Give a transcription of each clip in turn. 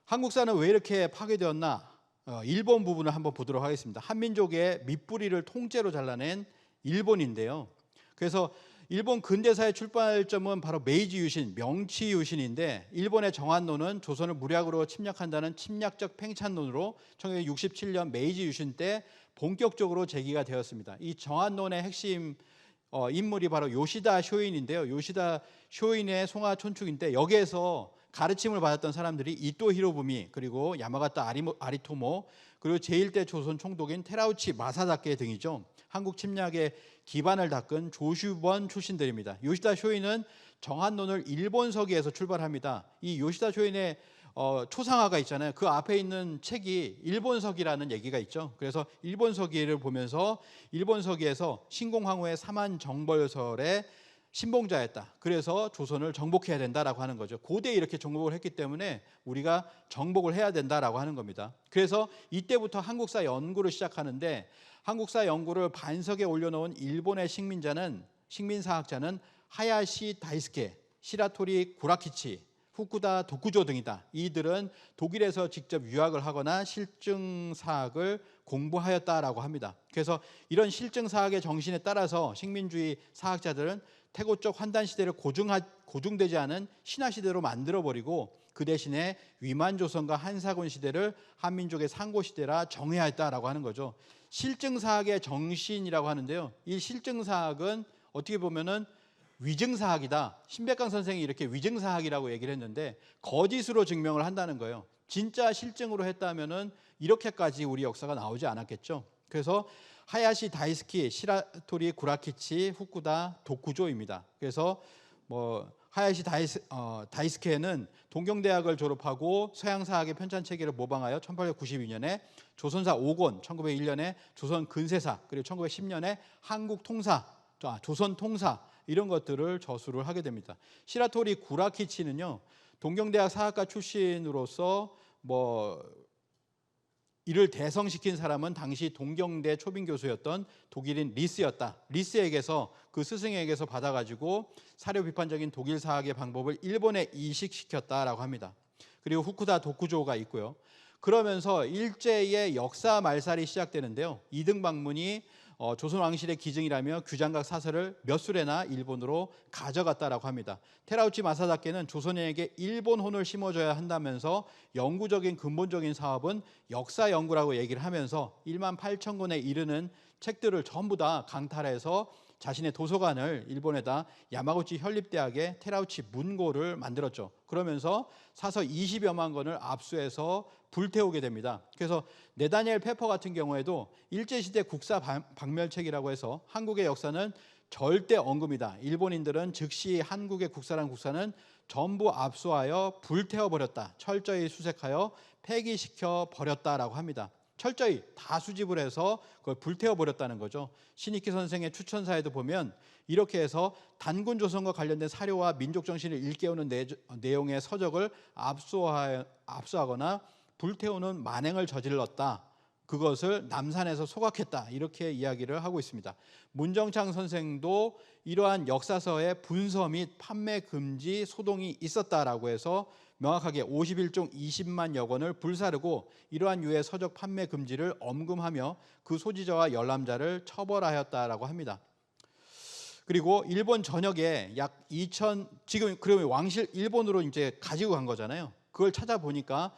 한국사는 왜 이렇게 파괴되었나? 일본 부분을 한번 보도록 하겠습니다. 한민족의 밑뿌리를 통째로 잘라낸 일본인데요. 그래서 일본 근대사의 출발점은 바로 메이지 유신, 명치 유신인데, 일본의 정한론은 조선을 무력으로 침략한다는 침략적 팽창론으로 1967년 메이지 유신 때 본격적으로 제기가 되었습니다. 이 정한론의 핵심 인물이 바로 요시다 쇼인인데요. 요시다 쇼인의 송하 촌축인데, 여기에서 가르침을 받았던 사람들이 이토 히로부미, 그리고 야마가타 아리토모, 그리고 제1대 조선 총독인 테라우치 마사다케 등이죠. 한국 침략의 기반을 닦은 조슈번 출신들입니다. 요시다 쇼인은 정한론을 일본서기에서 출발합니다. 이 요시다 쇼인의 초상화가 있잖아요. 그 앞에 있는 책이 일본서기라는 얘기가 있죠. 그래서 일본서기를 보면서 일본서기에서 신공황후의 사만정벌설의 신봉자였다. 그래서 조선을 정복해야 된다라고 하는 거죠. 고대에 이렇게 정복을 했기 때문에 우리가 정복을 해야 된다라고 하는 겁니다. 그래서 이때부터 한국사 연구를 시작하는데, 한국사 연구를 반석에 올려놓은 일본의 식민사학자는 하야시 다이스케, 시라토리 구라키치, 후쿠다 도쿠조 등이다. 이들은 독일에서 직접 유학을 하거나 실증사학을 공부하였다라고 합니다. 그래서 이런 실증사학의 정신에 따라서 식민주의 사학자들은 태고적 환단시대를 고중되지 않은 신화시대로 만들어버리고, 그 대신에 위만조선과 한사군 시대를 한민족의 상고시대라 정의하였다라고 하는 거죠. 실증사학의 정신이라고 하는데요. 이 실증사학은 어떻게 보면은 위증사학이다. 신백강 선생이 이렇게 위증사학이라고 얘기를 했는데, 거짓으로 증명을 한다는 거예요. 진짜 실증으로 했다면은 이렇게까지 우리 역사가 나오지 않았겠죠. 그래서 하야시 다이스키, 시라토리 구라키치, 후쿠다 도쿠조입니다. 그래서 하야시 다이스케는 동경대학을 졸업하고 서양사학의 편찬체계를 모방하여 1892년에 조선사 5권, 1901년에 조선 근세사, 그리고 1910년에 한국 통사, 조선 통사, 이런 것들을 저수를 하게 됩니다. 시라토리 구라키치는요, 동경대학 사학과 출신으로서 이를 대성시킨 사람은 당시 동경대 초빙 교수였던 독일인 리스였다. 리스에게서, 그 스승에게서 받아가지고 사료 비판적인 독일 사학의 방법을 일본에 이식시켰다라고 합니다. 그리고 후쿠다 도쿠조가 있고요. 그러면서 일제의 역사 말살이 시작되는데요. 이등방문이 조선 왕실의 기증이라며 규장각 사설을 몇 수레나 일본으로 가져갔다라고 합니다. 테라우치 마사다케는 조선인에게 일본혼을 심어줘야 한다면서 영구적인 근본적인 사업은 역사 연구라고 얘기를 하면서 1만 8천 권에 이르는 책들을 전부 다 강탈해서 자신의 도서관을 일본에다 야마구치 현립대학에 테라우치 문고를 만들었죠. 그러면서 사서 20여만 권을 압수해서 불태우게 됩니다. 그래서 네다니엘 페퍼 같은 경우에도 일제시대 국사 박멸책이라고 해서 한국의 역사는 절대 언급이다. 일본인들은 즉시 한국의 국사는 전부 압수하여 불태워버렸다. 철저히 수색하여 폐기시켜 버렸다라고 합니다. 철저히 다 수집을 해서 그걸 불태워버렸다는 거죠. 신익희 선생의 추천사에도 보면 이렇게 해서 단군 조선과 관련된 사료와 민족 정신을 일깨우는 내용의 서적을 압수하거나 불태우는 만행을 저질렀다. 그것을 남산에서 소각했다. 이렇게 이야기를 하고 있습니다. 문정창 선생도 이러한 역사서의 분서 및 판매 금지 소동이 있었다라고 해서 명확하게 51종 20만여 권을 불사르고 이러한 유의 서적 판매 금지를 엄금하며 그 소지자와 열람자를 처벌하였다라고 합니다. 그리고 일본 전역에 약 2천, 지금 그러면 왕실 일본으로 이제 가지고 간 거잖아요. 그걸 찾아보니까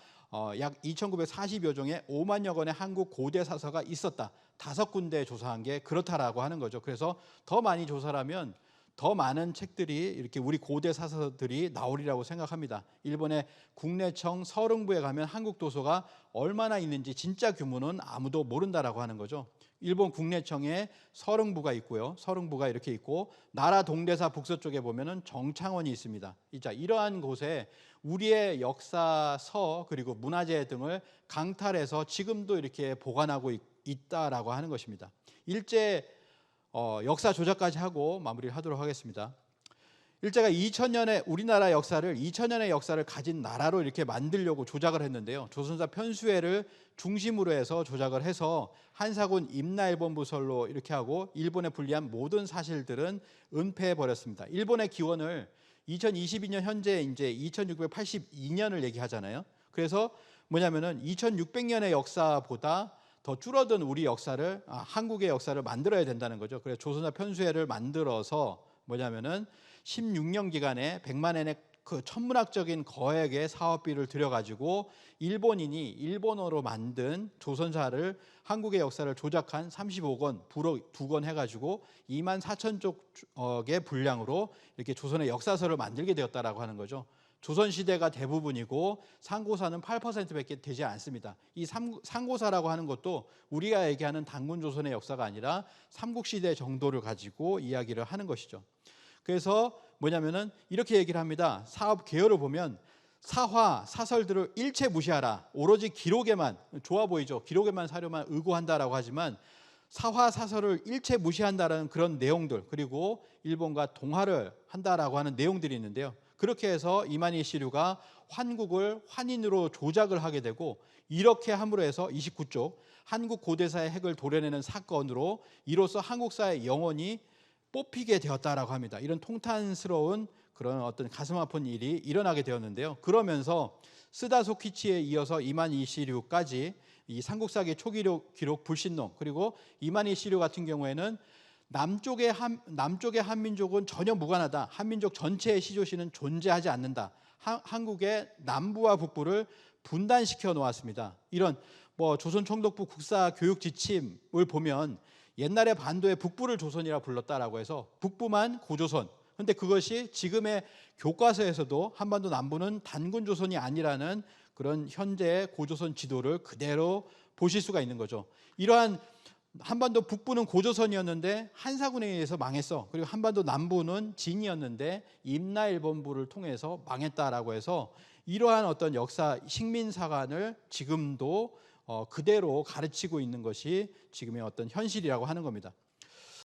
약 2,940여 종의 5만여 권의 한국 고대 사서가 있었다. 5군데 조사한 게 그렇다라고 하는 거죠. 그래서 더 많이 조사하면 더 많은 책들이, 이렇게 우리 고대 사서들이 나오리라고 생각합니다. 일본의 국내청 서릉부에 가면 한국 도서가 얼마나 있는지 진짜 규모는 아무도 모른다라고 하는 거죠. 일본 국내청에 서릉부가 있고요. 서릉부가 이렇게 있고, 나라 동대사 북서쪽에 보면은 정창원이 있습니다. 이러한 곳에 우리의 역사서 그리고 문화재 등을 강탈해서 지금도 이렇게 보관하고 있다라고 하는 것입니다. 일제 역사 조작까지 하고 마무리를 하도록 하겠습니다. 일제가 2000년의 우리나라 역사를 2000년의 역사를 가진 나라로 이렇게 만들려고 조작을 했는데요. 조선사 편수회를 중심으로 해서 조작을 해서 한사군 임나일본부설로 이렇게 하고 일본에 불리한 모든 사실들은 은폐해 버렸습니다. 일본의 기원을 2022년 현재 이제 2682년을 얘기하잖아요. 그래서 뭐냐면은 2600년의 역사보다 더 줄어든 우리 역사를 한국의 역사를 만들어야 된다는 거죠. 그래서 조선사 편수회를 만들어서 뭐냐면은 16년 기간에 100만 엔의 그 천문학적인 거액의 사업비를 들여가지고 일본인이 일본어로 만든 조선사를 한국의 역사를 조작한 35권, 부록 2권 해가지고 2만 4천 쪽의 분량으로 이렇게 조선의 역사서를 만들게 되었다라고 하는 거죠. 조선시대가 대부분이고 상고사는 8%밖에 되지 않습니다. 이 상고사라고 하는 것도 우리가 얘기하는 단군조선의 역사가 아니라 삼국시대 정도를 가지고 이야기를 하는 것이죠. 그래서 뭐냐면은 이렇게 얘기를 합니다. 사업 개요를 보면 사화, 사설들을 일체 무시하라. 오로지 기록에만, 좋아 보이죠. 기록에만 사료만 의고한다라고 하지만 사화, 사설을 일체 무시한다라는 그런 내용들, 그리고 일본과 동화를 한다라고 하는 내용들이 있는데요. 그렇게 해서 이만희 시류가 환국을 환인으로 조작을 하게 되고, 이렇게 함으로 해서 29쪽 한국 고대사의 핵을 도려내는 사건으로 이로써 한국사의 영혼이 뽑히게 되었다라고 합니다. 이런 통탄스러운 그런 어떤 가슴 아픈 일이 일어나게 되었는데요. 그러면서 스다 소키치에 이어서 이만희 시류까지 이 삼국사기 초기록 불신론, 그리고 이만희 시류 같은 경우에는 남쪽의 한민족은 전혀 무관하다. 한민족 전체의 시조시는 존재하지 않는다. 한국의 남부와 북부를 분단시켜 놓았습니다. 이런 조선총독부 국사교육 지침을 보면 옛날에 반도의 북부를 조선이라 불렀다라고 해서 북부만 고조선. 근데 그것이 지금의 교과서에서도 한반도 남부는 단군조선이 아니라는 그런 현재의 고조선 지도를 그대로 보실 수가 있는 거죠. 이러한 한반도 북부는 고조선이었는데 한사군에 의해서 망했어. 그리고 한반도 남부는 진이었는데 임나일본부를 통해서 망했다라고 해서 이러한 어떤 역사 식민사관을 지금도 그대로 가르치고 있는 것이 지금의 어떤 현실이라고 하는 겁니다.